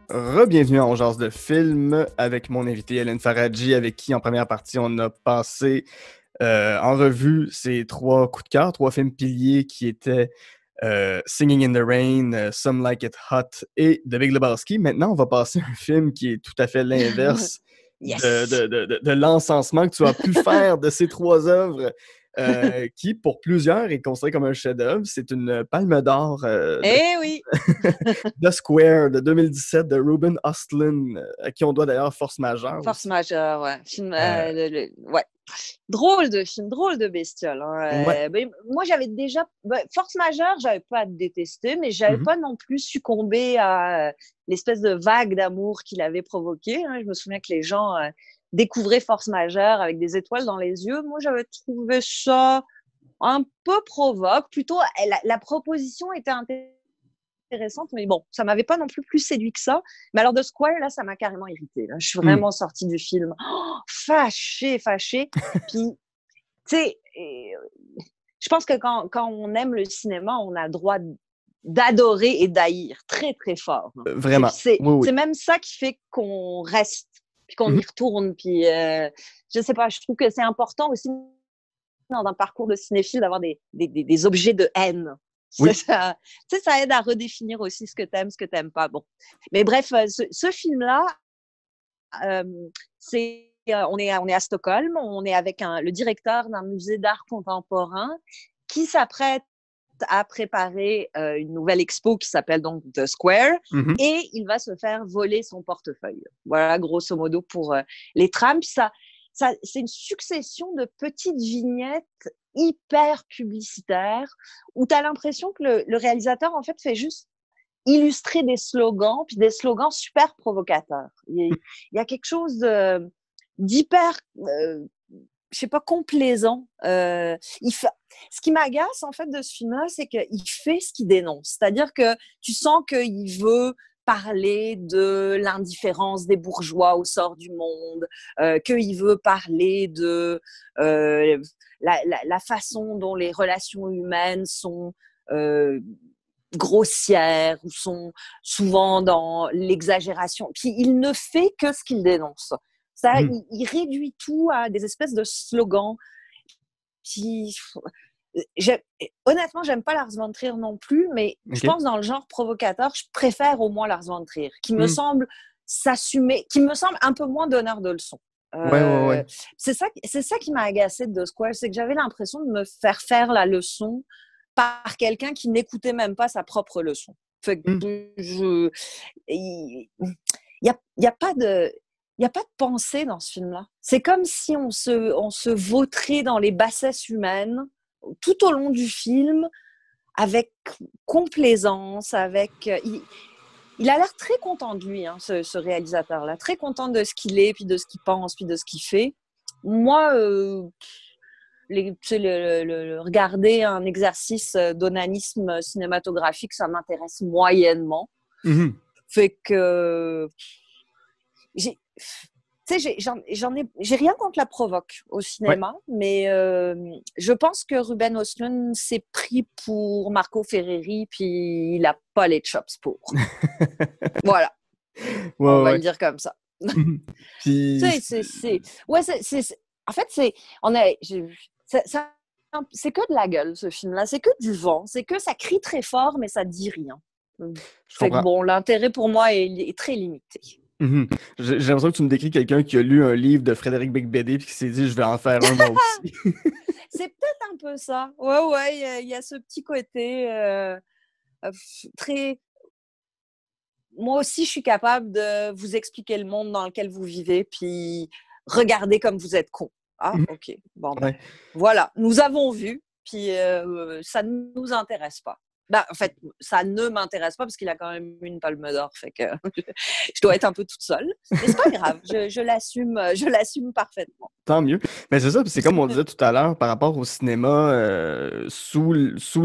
Re-bienvenue à On jase de film avec mon invité Hélène Faradji, avec qui en première partie on a passé en revue ces 3 coups de cœur, 3 films piliers qui étaient Singing in the Rain, Some Like It Hot et The Big Lebowski. Maintenant, on va passer à un film qui est tout à fait l'inverse de l'encensement que tu as pu faire de ces 3 œuvres qui, pour plusieurs, est considéré comme un chef-d'œuvre. C'est une palme d'or The Square de 2017 de Ruben Östlund, à qui on doit d'ailleurs Force Majeure. Force Majeure, ouais. Film, ouais. Drôle de film, drôle de bestiole. Hein. Moi, j'avais déjà... Force Majeure, j'avais pas détesté, mais j'avais pas non plus succombé à l'espèce de vague d'amour qu'il avait provoqué. Hein. Je me souviens que les gens découvraient Force Majeure avec des étoiles dans les yeux. Moi, j'avais trouvé ça un peu provoque. Plutôt, la proposition était intéressante, mais bon, ça m'avait pas non plus séduit que ça. Mais alors, The Square, là, ça m'a carrément irritée. Là. Je suis vraiment sortie du film fâchée. Puis, tu sais, je pense que quand on aime le cinéma, on a le droit d'adorer et d'haïr très, très fort. Vraiment. C'est même ça qui fait qu'on reste, puis qu'on y retourne. Puis, je sais pas, je trouve que c'est important aussi dans un parcours de cinéphile d'avoir des objets de haine. Ça aide à redéfinir aussi ce que t'aimes, ce que t'aimes pas. Bon. Mais bref, ce film-là, on est à Stockholm, on est avec le directeur d'un musée d'art contemporain qui s'apprête à préparer une nouvelle expo qui s'appelle donc The Square, et il va se faire voler son portefeuille. Voilà, grosso modo, pour les trames. Puis ça, c'est une succession de petites vignettes hyper publicitaires où tu as l'impression que le réalisateur, en fait, fait juste illustrer des slogans, puis des slogans super provocateurs. Il y a quelque chose d'hyper... je sais pas, complaisant. Ce qui m'agace, en fait, de ce film-là, c'est qu'il fait ce qu'il dénonce. C'est-à-dire que tu sens qu'il veut parler de l'indifférence des bourgeois au sort du monde, qu'il veut parler de la façon dont les relations humaines sont grossières ou sont souvent dans l'exagération. Puis il ne fait que ce qu'il dénonce. Ça, il réduit tout à des espèces de slogans. Puis, honnêtement, j'aime pas Lars von Trier non plus, mais je pense dans le genre provocateur, je préfère au moins Lars von Trier, qui me semble s'assumer, qui me semble un peu moins donneur de leçons. Ouais. C'est ça qui m'a agacée de The Square, c'est que j'avais l'impression de me faire la leçon par quelqu'un qui n'écoutait même pas sa propre leçon. Fait que il y a pas de... Il n'y a pas de pensée dans ce film-là. C'est comme si on se vautrait dans les bassesses humaines tout au long du film, avec complaisance, il a l'air très content de lui, hein, ce réalisateur-là, très content de ce qu'il est, puis de ce qu'il pense, puis de ce qu'il fait. Moi, regarder un exercice d'onanisme cinématographique, ça m'intéresse moyennement. Fait que... j'ai rien contre la provoque au cinéma, mais je pense que Ruben Östlund s'est pris pour Marco Ferreri, puis il a pas les chops pour. Voilà. On va le dire comme ça. Puis... En fait, c'est que de la gueule, ce film-là. C'est que du vent. C'est que ça crie très fort, mais ça dit rien. Fait que bon, l'intérêt pour moi est très limité. J'ai l'impression que tu me décris quelqu'un qui a lu un livre de Frédéric Beigbeder et qui s'est dit « je vais en faire un moi aussi ». C'est peut-être un peu ça. Ouais, il y a ce petit côté très... Moi aussi, je suis capable de vous expliquer le monde dans lequel vous vivez, puis regardez comme vous êtes con. Ah, ok. Bon, voilà. Nous avons vu, puis ça ne nous intéresse pas. En fait, ça ne m'intéresse pas parce qu'il a quand même une palme d'or, fait que je dois être un peu toute seule. Mais c'est pas grave, je l'assume parfaitement. Tant mieux. Mais c'est ça, c'est comme on disait tout à l'heure par rapport au cinéma sous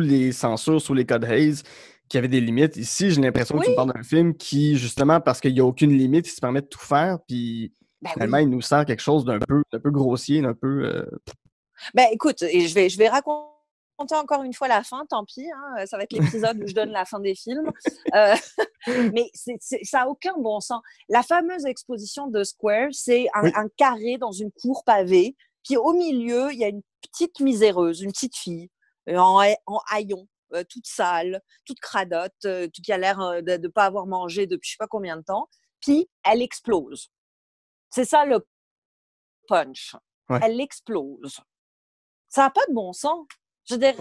les censures, sous les codes Hays, qui avait des limites. Ici, j'ai l'impression que tu me parles d'un film qui, justement, parce qu'il n'y a aucune limite, il se permet de tout faire, puis finalement, il nous sert quelque chose d'un peu grossier, d'un peu... écoute, je vais raconter encore une fois la fin, tant pis, hein, ça va être l'épisode où je donne la fin des films. Mais ça n'a aucun bon sens. La fameuse exposition de Square, c'est un carré dans une cour pavée, puis au milieu, il y a une petite miséreuse, une petite fille, en haillons, toute sale, toute cradotte, qui a l'air de ne pas avoir mangé depuis je ne sais pas combien de temps, puis elle explose. C'est ça le punch. Elle explose. Ça n'a pas de bon sens. Je veux dire,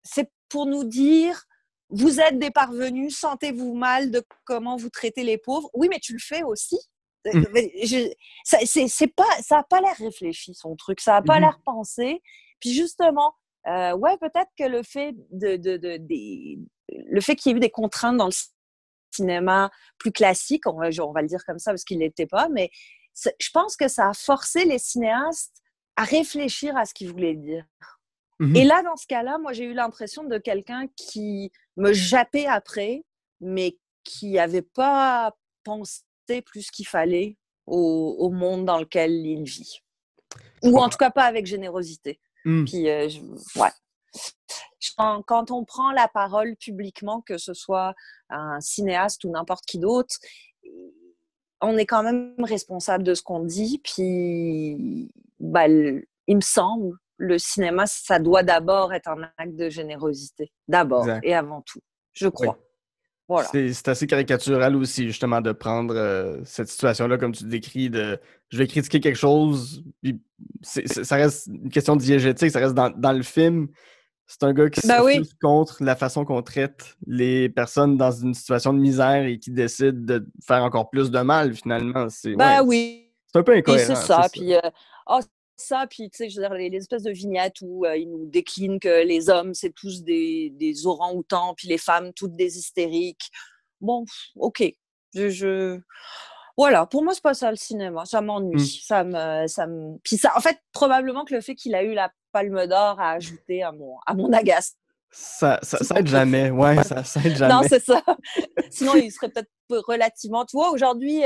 c'est pour nous dire, vous êtes des parvenus, sentez-vous mal de comment vous traitez les pauvres. Oui, mais tu le fais aussi. Ça n'a pas l'air réfléchi, son truc. Ça n'a pas l'air pensé. Puis justement, peut-être que le fait qu'il y ait eu des contraintes dans le cinéma plus classique, on va le dire comme ça parce qu'il ne l'était pas, mais je pense que ça a forcé les cinéastes à réfléchir à ce qu'ils voulaient dire. Et là, dans ce cas-là, moi, j'ai eu l'impression de quelqu'un qui me jappait après, mais qui n'avait pas pensé plus qu'il fallait au monde dans lequel il vit. Ou en tout cas, pas avec générosité. Puis, quand on prend la parole publiquement, que ce soit un cinéaste ou n'importe qui d'autre, on est quand même responsable de ce qu'on dit. Puis, il me semble, le cinéma, ça doit d'abord être un acte de générosité. D'abord et avant tout, je crois. Voilà. C'est assez caricatural aussi, justement, de prendre cette situation-là, comme tu décris, de je vais critiquer quelque chose, puis ça reste une question de diégétique, ça reste dans le film. C'est un gars qui Oui. s'offusque contre la façon qu'on traite les personnes dans une situation de misère et qui décide de faire encore plus de mal, finalement. C'est Oui. un peu Et c'est incohérent, c'est ça. ça. Puis, puis, tu sais, je veux dire, les espèces de vignettes où ils nous déclinent que les hommes, c'est tous des orang-outans, puis les femmes, toutes des hystériques. Bon, OK. Voilà, pour moi, c'est pas ça le cinéma. Ça m'ennuie. Puis ça, en fait, probablement que le fait qu'il a eu la Palme d'Or a ajouté à mon agace. Ça aide jamais. Ouais, ça aide Non, jamais. c'est ça. Sinon, il serait peut-être relativement. Tu vois, aujourd'hui,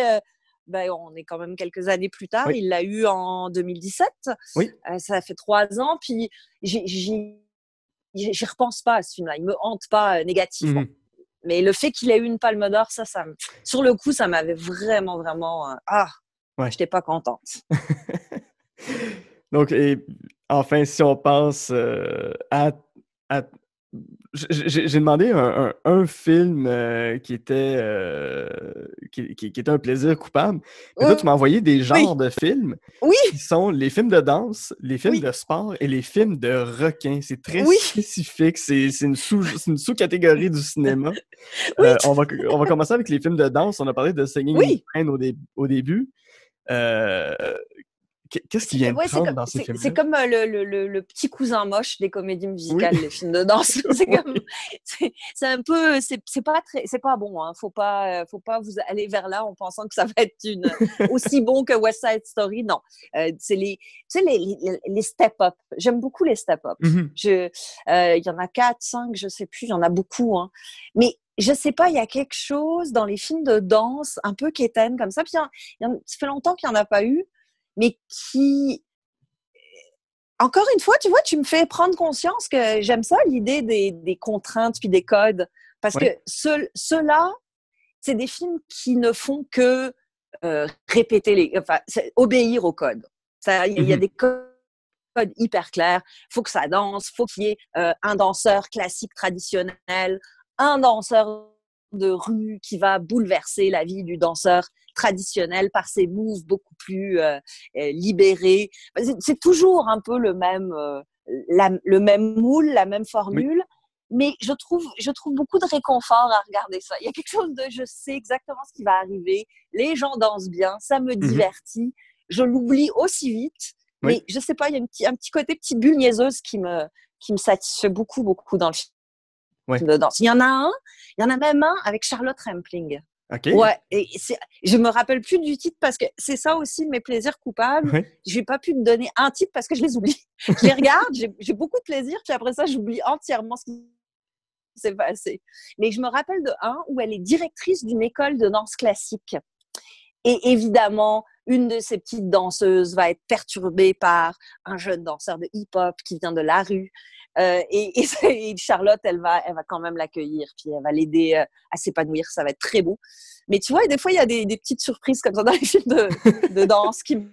on est quand même quelques années plus tard. Oui. Il l'a eu en 2017. Oui. Ça fait 3 ans. Puis, j'y repense pas à ce film-là. Il me hante pas négativement. Mais le fait qu'il ait eu une Palme d'Or, sur le coup, ça m'avait vraiment, vraiment. Ouais. J'étais pas contente. Donc, et enfin, si on pense à j'ai demandé un film qui était un plaisir coupable. Mais toi, tu m'as envoyé des genres de films qui sont les films de danse, les films de sport et les films de requins. C'est très spécifique. C'est une sous-catégorie du cinéma. On va commencer avec les films de danse. On a parlé de Singing in the Rain au début. Qu'est-ce qui vient de prendre dans ces films-là? C'est comme le petit cousin moche des comédies musicales, les films de danse. C'est un peu, c'est pas bon. Hein. Faut pas vous aller vers là en pensant que ça va être aussi bon que West Side Story. Non, c'est les step-up. J'aime beaucoup les step-up. Il y en a 4, 5, je sais plus. Il y en a beaucoup. Hein. Mais je sais pas, il y a quelque chose dans les films de danse un peu quétaine comme ça. Puis ça fait longtemps qu'il y en a pas eu. Mais qui, encore une fois, tu vois, tu me fais prendre conscience que j'aime ça, l'idée des contraintes puis des codes. Parce que ceux-là, c'est des films qui ne font que répéter obéir aux codes. Il y a des codes hyper clairs. Il faut que ça danse, il faut qu'il y ait un danseur classique traditionnel, un danseur de rue qui va bouleverser la vie du danseur traditionnel par ses moves beaucoup plus libérés. C'est toujours un peu le même moule, la même formule. Mais je trouve beaucoup de réconfort à regarder ça. Il y a quelque chose de, je sais exactement ce qui va arriver. Les gens dansent bien, ça me divertit. Je l'oublie aussi vite. Mais je sais pas, il y a un petit côté petite bulle niaiseuse qui me satisfait beaucoup, beaucoup dans le film de danse. Il y en a même un avec Charlotte Rampling. Okay. Ouais, et je me rappelle plus du titre parce que c'est ça aussi mes plaisirs coupables. J'ai pas pu te donner un titre parce que je les oublie. Je les regarde, j'ai beaucoup de plaisir, puis après ça, j'oublie entièrement ce qui s'est passé. Mais je me rappelle de un où elle est directrice d'une école de danse classique. Et évidemment, une de ces petites danseuses va être perturbée par un jeune danseur de hip-hop qui vient de la rue. Et Charlotte, elle va quand même l'accueillir, puis elle va l'aider à s'épanouir. Ça va être très beau. Mais tu vois, des fois, il y a des petites surprises comme ça dans les films de danse qui me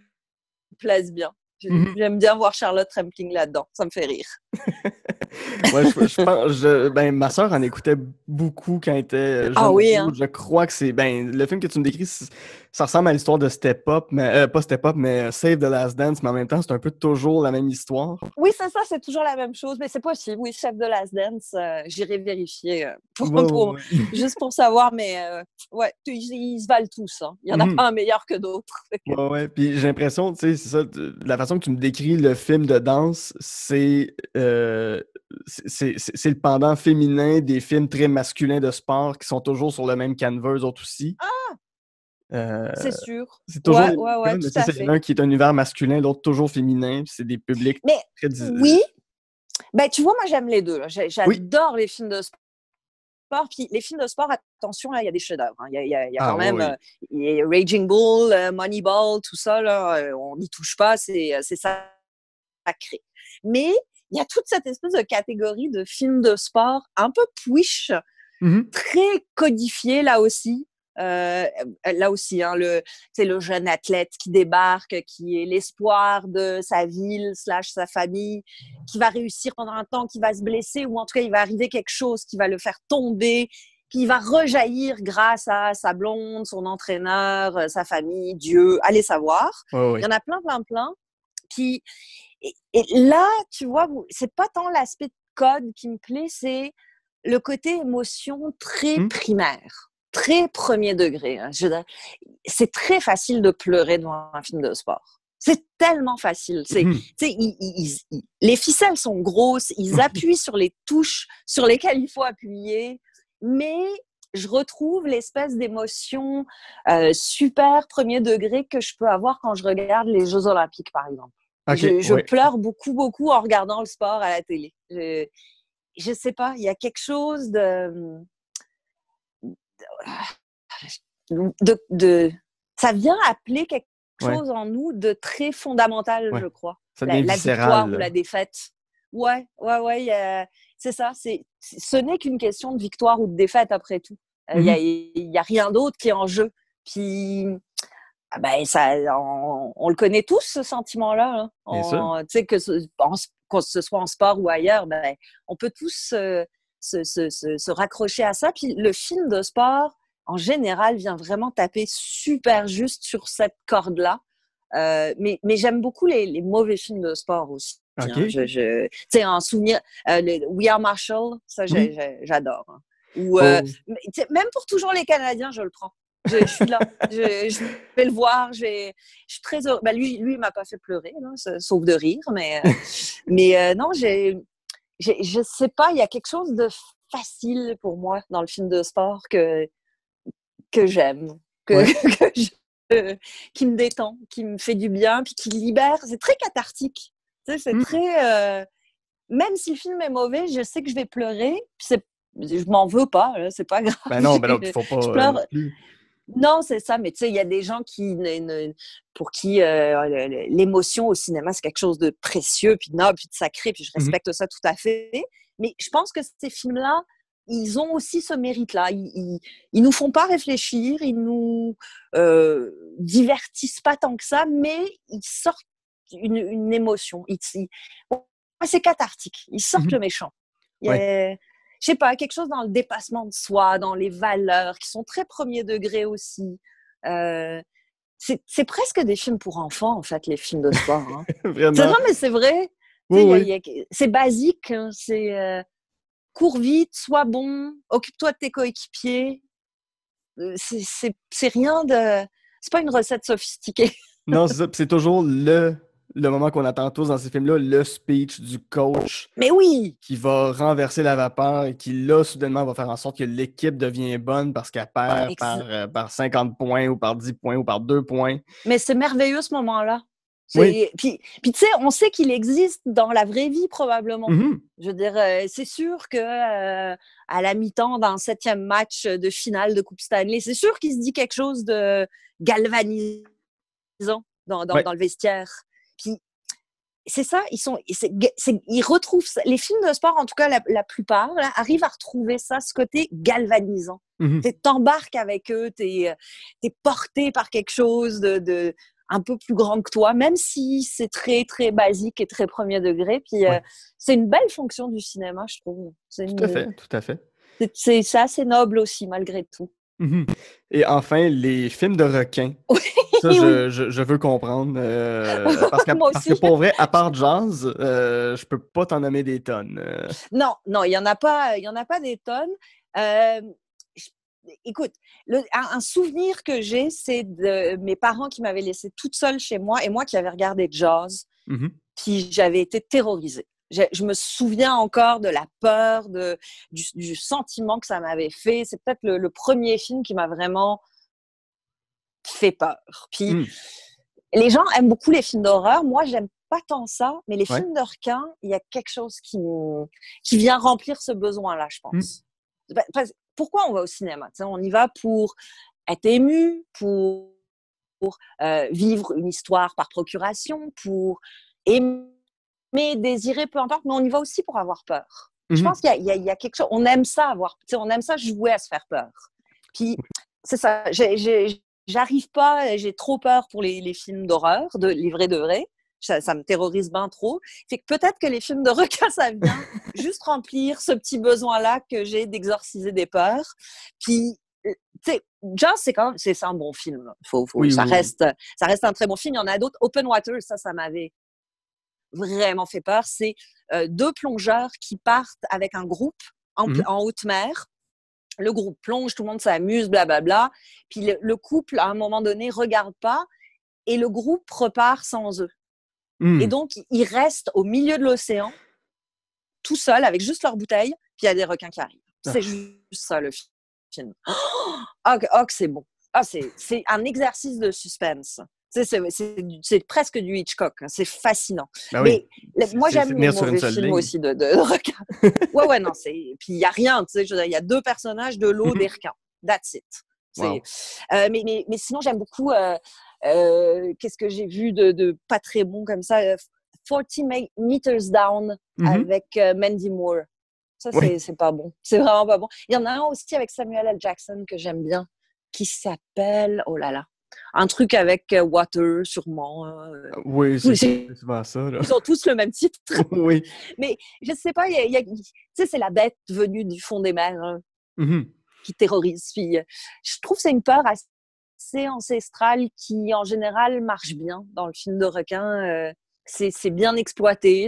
plaisent bien. J'aime bien voir Charlotte Rampling là-dedans. Ça me fait rire. Je pense, ma sœur en écoutait beaucoup quand elle était jeune. Je crois que c'est le film que tu me décris, ça ressemble à l'histoire de Step Up, mais pas Step Up, mais Save the Last Dance, mais en même temps, c'est un peu toujours la même histoire. Oui, c'est ça, c'est toujours la même chose, mais c'est possible. Oui, Save the Last Dance, j'irai vérifier juste pour savoir, mais ils se valent tous. Hein. Il y en a pas un meilleur que d'autres. Puis j'ai l'impression, tu sais, c'est ça, la façon que tu me décris le film de danse, c'est le pendant féminin des films très masculins de sport qui sont toujours sur le même canevas, eux autres aussi. C'est sûr. C'est toujours tout à fait. l'un qui est un univers masculin, l'autre toujours féminin. C'est des publics très... Oui. Tu vois, moi, j'aime les deux. Là. J'adore les films de sport. Puis les films de sport, attention, là, il y a des chefs-d'œuvre. Hein. Il y a quand même y a Raging Bull, Moneyball, tout ça, là, on n'y touche pas, c'est sacré. Mais il y a toute cette espèce de catégorie de films de sport un peu push, très codifié là aussi. Hein, le jeune athlète qui débarque, qui est l'espoir de sa ville / sa famille, qui va réussir pendant un temps, qui va se blesser, ou en tout cas il va arriver quelque chose qui va le faire tomber, puis il va rejaillir grâce à sa blonde, son entraîneur, sa famille, Dieu, allez savoir. Oui. Il y en a plein, plein, plein. Puis, et là, tu vois, c'est pas tant l'aspect de code qui me plaît, c'est le côté émotion très primaire, très premier degré. Hein. C'est très facile de pleurer devant un film de sport. C'est tellement facile. Les ficelles sont grosses, ils appuient sur les touches sur lesquelles il faut appuyer, mais je retrouve l'espèce d'émotion super premier degré que je peux avoir quand je regarde les Jeux Olympiques, par exemple. Okay, je pleure beaucoup, beaucoup en regardant le sport à la télé. Je sais pas, il y a quelque chose ça vient appeler quelque chose en nous de très fondamental, je crois. Ça devient la viscéral, victoire ou la défaite. Ouais, c'est ça. Ce n'est qu'une question de victoire ou de défaite après tout. Il y a rien d'autre qui est en jeu. Puis, on le connaît tous, ce sentiment-là. Hein. Tu sais, que ce soit en sport ou ailleurs, on peut tous se raccrocher à ça. Puis le film de sport, en général, vient vraiment taper super juste sur cette corde-là. Mais j'aime beaucoup les mauvais films de sport aussi. Okay. Tu sais, en souvenir, We Are Marshall, ça, j'adore. Hein. Ou, même pour toujours les Canadiens, je le prends. Je suis là. Je vais le voir. Je suis très heureux. Lui, il m'a pas fait pleurer, là, sauf de rire. Mais non, je sais pas. Il y a quelque chose de facile pour moi dans le film de sport que j'aime, qui me détend, qui me fait du bien, puis qui libère. C'est très cathartique. Tu sais, c'est très. Même si le film est mauvais, je sais que je vais pleurer. Puis je m'en veux pas. Là, c'est pas grave. Non, il faut pas. Je pleure. Non, c'est ça, mais tu sais, il y a des gens pour qui l'émotion au cinéma, c'est quelque chose de précieux, puis de noble, puis de sacré, puis je respecte ça tout à fait. Mais je pense que ces films-là, ils ont aussi ce mérite-là. Ils nous font pas réfléchir, ils nous divertissent pas tant que ça, mais ils sortent une émotion. C'est cathartique. Ils sortent le méchant. Je sais pas, quelque chose dans le dépassement de soi, dans les valeurs qui sont très premier degré aussi. C'est presque des films pour enfants, en fait, les films de sport. Hein. Vraiment. Non, mais c'est vrai. C'est basique. Hein, c'est cours vite, sois bon, occupe-toi de tes coéquipiers. C'est rien de... C'est pas une recette sophistiquée. Non, c'est ça. C'est toujours le moment qu'on attend tous dans ces films-là, le speech du coach. Mais oui! Qui va renverser la vapeur et qui, là, soudainement, va faire en sorte que l'équipe devient bonne parce qu'elle perd par 50 points ou par 10 points ou par 2 points. Mais c'est merveilleux, ce moment-là. Puis tu sais, on sait qu'il existe dans la vraie vie, probablement. Je veux dire, c'est sûr que à la mi-temps, dans le 7e match de finale de Coupe Stanley, c'est sûr qu'il se dit quelque chose de galvanisant dans le vestiaire. Puis c'est ça, ils retrouvent ça. Les films de sport, en tout cas la plupart, là, arrivent à retrouver ça, ce côté galvanisant. T'embarques avec eux, t'es porté par quelque chose de un peu plus grand que toi, même si c'est très, très basique et très premier degré. Puis c'est une belle fonction du cinéma, je trouve. Tout à fait. C'est assez noble aussi, malgré tout. Et enfin, les films de requins. Ça, je veux comprendre. Parce que pour vrai, à part Jazz, je peux pas t'en nommer des tonnes. Non, il y en a pas des tonnes. Écoute, un souvenir que j'ai, c'est de mes parents qui m'avaient laissée toute seule chez moi et moi qui avais regardé Jaws, puis j'avais été terrorisée. Je me souviens encore de la peur, du sentiment que ça m'avait fait. C'est peut-être le premier film qui m'a vraiment fait peur. Puis les gens aiment beaucoup les films d'horreur. Moi, j'aime pas tant ça, mais les films de requins, il y a quelque chose qui vient remplir ce besoin-là, je pense. Pourquoi on va au cinéma? T'sais, on y va pour être ému, pour vivre une histoire par procuration, pour aimer, désirer, peu importe, mais on y va aussi pour avoir peur. Je pense qu'il y a quelque chose, on aime ça on aime ça jouer à se faire peur. Puis, c'est ça, j'arrive pas, j'ai trop peur pour les films d'horreur, les vrais de vrais. Ça me terrorise bien trop. Fait que peut-être que les films de requins, ça vient juste remplir ce petit besoin-là que j'ai d'exorciser des peurs. Puis, tu sais, Jaws, c'est un bon film. Oui, ça oui. reste un très bon film. Il y en a d'autres. Open Water, ça m'avait vraiment fait peur. C'est 2 plongeurs qui partent avec un groupe en haute mer. Le groupe plonge, tout le monde s'amuse, blablabla. Puis le couple, à un moment donné, regarde pas et le groupe repart sans eux. Et donc, ils restent au milieu de l'océan, tout seuls, avec juste leur bouteille, puis il y a des requins qui arrivent. C'est juste ça, le film. Oh, que c'est bon. C'est un exercice de suspense. C'est presque du Hitchcock. Hein. C'est fascinant. Ben oui. Mais moi, j'aime les mauvais films aussi de requins. Ouais, non. Puis il n'y a rien. Il y a 2 personnages, de l'eau, des requins. That's it. Wow. Mais sinon, j'aime beaucoup... qu'est-ce que j'ai vu de pas très bon comme ça? 40 Meters Down avec Mandy Moore. Ça, c'est pas bon. C'est vraiment pas bon. Il y en a un aussi avec Samuel L. Jackson que j'aime bien, qui s'appelle... Oh là là. Un truc avec Water, sûrement. Oui, c'est souvent ça. Là. Ils ont tous le même titre. Oui. Mais je sais pas, tu sais, c'est la bête venue du fond des mers qui terrorise. Puis, je trouve que c'est une peur assez ancestrale qui, en général, marche bien dans le film de requin. C'est bien exploité.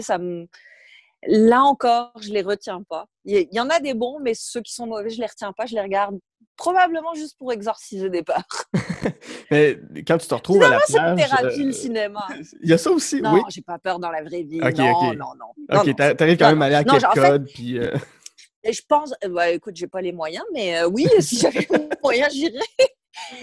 Là encore, je les retiens pas. Il y en a des bons, mais ceux qui sont mauvais, je les retiens pas. Je les regarde probablement juste pour exorciser des peurs. Mais quand tu te retrouves à la plage... c'est une thérapie, le cinéma. Il y a ça aussi, non, oui? Non, j'ai pas peur dans la vraie vie. Okay, non. OK, t'arrives quand même à aller à Cape Cod, puis... Et je pense... écoute, j'ai pas les moyens, mais oui, si j'avais les moyens, j'irais.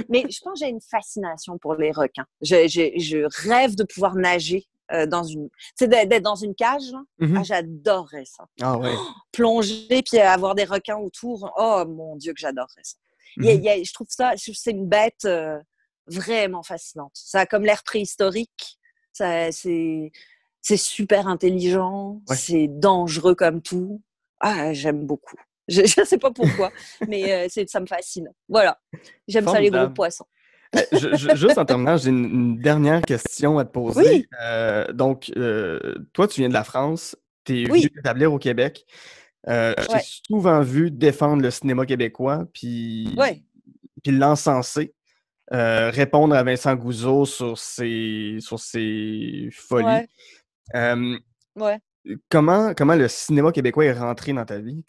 Mais je pense que j'ai une fascination pour les requins. Je rêve de pouvoir nager dans une... Tu sais, d'être dans une cage, là. J'adorerais ça. Ah ouais. Plonger, puis avoir des requins autour. Oh, mon Dieu, que j'adorerais ça. Je trouve c'est une bête vraiment fascinante. Ça a comme l'air préhistorique. C'est super intelligent. Ouais. C'est dangereux comme tout. J'aime beaucoup. Je ne sais pas pourquoi, mais ça me fascine. Voilà. J'aime ça, les gros poissons. Juste en terminant, j'ai une dernière question à te poser. Oui. Donc, toi, tu viens de la France. Tu es venu t'établir au Québec. Je t'ai souvent vu défendre le cinéma québécois, puis l'encenser, répondre à Vincent Gouzeau sur ses folies. Ouais. Comment le cinéma québécois est rentré dans ta vie?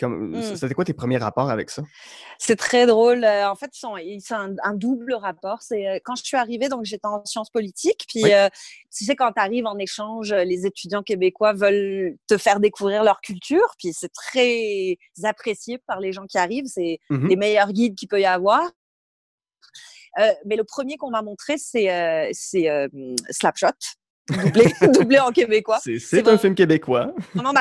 C'était quoi tes premiers rapports avec ça? C'est très drôle. En fait, c'est un double rapport. C'est quand je suis arrivée, donc j'étais en sciences politiques. Puis, tu sais, quand tu arrives en échange, les étudiants québécois veulent te faire découvrir leur culture. Puis, c'est très apprécié par les gens qui arrivent. C'est les meilleurs guides qu'il peut y avoir. Mais le premier qu'on m'a montré, c'est Slapshot. doublé en québécois. C'est un film québécois. Vraiment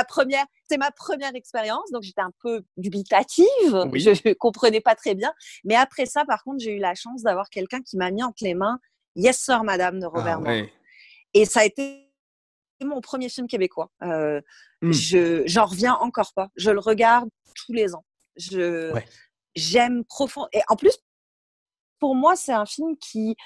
c'est ma première expérience, donc j'étais un peu dubitative, je ne comprenais pas très bien. Mais après ça, par contre, j'ai eu la chance d'avoir quelqu'un qui m'a mis entre les mains Yes Sir Madame de Robert Morin. Et ça a été mon premier film québécois. J'en reviens encore pas. Je le regarde tous les ans. J'aime profondément. Et en plus, pour moi, c'est un film qui...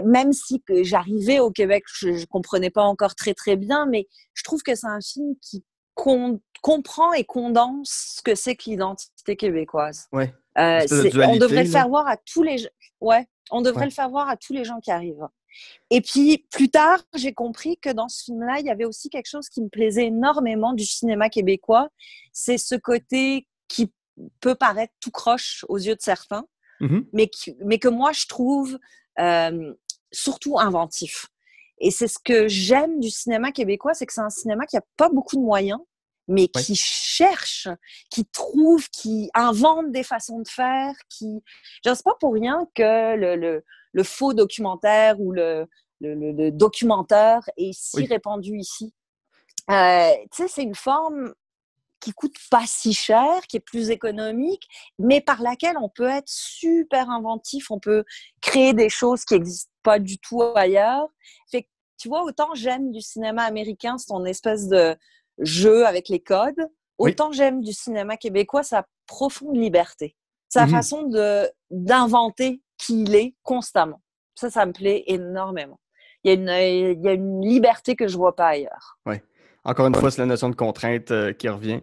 Même si que j'arrivais au Québec, je ne comprenais pas encore très, très bien, mais je trouve que c'est un film qui comprend et condense ce que c'est que l'identité québécoise. Ouais. On devrait le faire voir à tous les le faire voir à tous les gens qui arrivent. Et puis, plus tard, j'ai compris que dans ce film-là, il y avait aussi quelque chose qui me plaisait énormément du cinéma québécois. C'est ce côté qui peut paraître tout croche aux yeux de certains, mais que moi, je trouve... surtout inventif. Et c'est ce que j'aime du cinéma québécois, c'est que c'est un cinéma qui n'a pas beaucoup de moyens, mais qui cherche, qui trouve, qui invente des façons de faire, c'est pas pour rien que le faux documentaire ou le documentaire est si répandu ici. Tu sais, c'est une forme qui coûte pas si cher, qui est plus économique, mais par laquelle on peut être super inventif, on peut créer des choses qui n'existent pas du tout ailleurs. Fait que, tu vois, autant j'aime du cinéma américain, c'est ton espèce de jeu avec les codes, autant j'aime du cinéma québécois sa profonde liberté, sa façon d'inventer qui il est constamment. Ça me plaît énormément. il y a une liberté que je vois pas ailleurs. Oui. Encore une fois, c'est la notion de contrainte qui revient.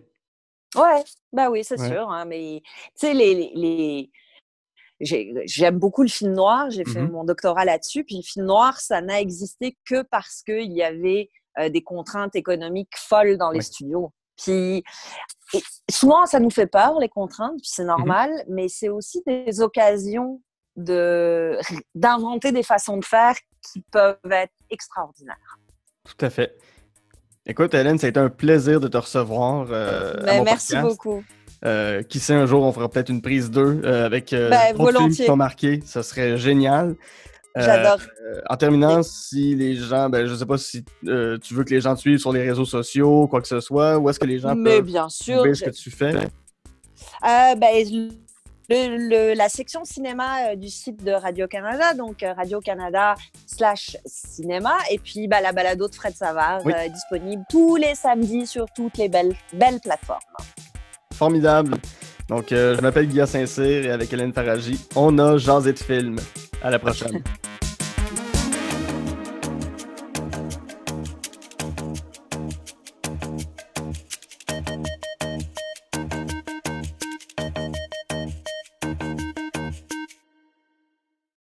Ouais, bah oui, c'est sûr. Hein, mais tu sais, j'aime beaucoup le film noir. J'ai fait mon doctorat là-dessus. Puis le film noir, ça n'a existé que parce qu'il y avait des contraintes économiques folles dans les studios. Puis souvent, ça nous fait peur, les contraintes, puis c'est normal, mais c'est aussi des occasions d'inventer des façons de faire qui peuvent être extraordinaires. Tout à fait. Écoute, Hélène, ça a été un plaisir de te recevoir à mon merci podcast. Beaucoup. Qui sait, un jour, on fera peut-être une prise 2 avec d'autres films qui t'ont marqué. Ça serait génial. J'adore. En terminant, si les gens, je sais pas si tu veux que les gens te suivent sur les réseaux sociaux, quoi que ce soit, où est-ce que les gens peuvent bien sûr, trouver ce que tu fais? La section cinéma du site de Radio-Canada, donc Radio-Canada/cinéma, et puis la balado de Fred Savard, disponible tous les samedis sur toutes les belles plateformes. Formidable. Donc, je m'appelle Guillaume Saint-Cyr et avec Hélène Faragy, on a jasé de film. À la prochaine.